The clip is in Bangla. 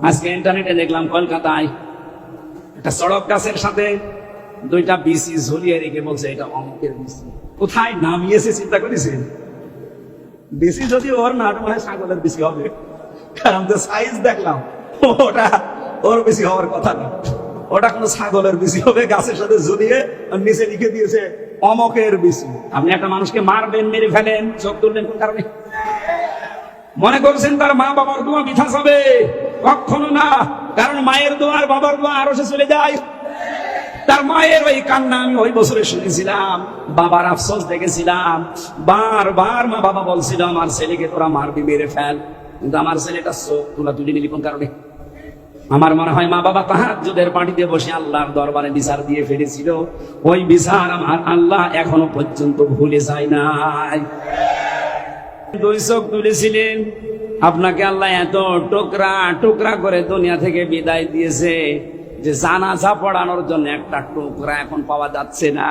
আজকে ইন্টারনেটে দেখলাম কলকাতায় একটা সড়ক গাছের সাথে দুইটা বিসি ঝুলিয়ে রেখে বলছে এটা অঙ্কের বিসি। কোথায় নামিয়েছে চিন্তা করেছেন? বিসি যদি ওর না মনে হয় ছাগলের বিসি হবে, কারণ তো সাইজ দেখলাম ওটা ওর বেশি হওয়ার কথা না, ওটা কোনো ছাগলের বিসি হবে গাছের সাথে ঝুলিয়ে নিচে লিখে দিয়েছে অমকের বিসি। আপনি একটা মানুষকে মারবেন, মেরে ফেলেন, চোখ তুললেন কোন কারণে? মনে করছেন তার মা বাবার দোয়া মিথ্যা হবে? কখনো না, কারণ মায়ের দোয়া আর বাবার দোয়া আরো সে চলে যায়। তার মায়ের ওই কান্না আমি ওই বছরে শুনেছিলাম, বাবার আফসোস দেখেছিলাম। বারবার মা বাবা বলছিল আমার ছেলেকে তোরা মারবি, মেরে ফেল, কিন্তু আমার ছেলেটা চোখ তোলা তুলে নিলি কোন কারণে? আমার মনে হয় মা বাবা তাহাজ্জুদের পানিতে বসে আল্লাহর দরবারে বিচার দিয়ে ফেলেছিল, ওই বিচার আমার আল্লাহ এখনো পর্যন্ত ভুলে যায় নাই। দুই চোখ তুলেছিলেন, আপনাকে আল্লাহ এত টুকরা টুকরা করে দুনিয়া থেকে বিদায় দিয়েছে যে জানাজা পড়ানোর জন্য একটা টুকরা এখন পাওয়া যাচ্ছে না।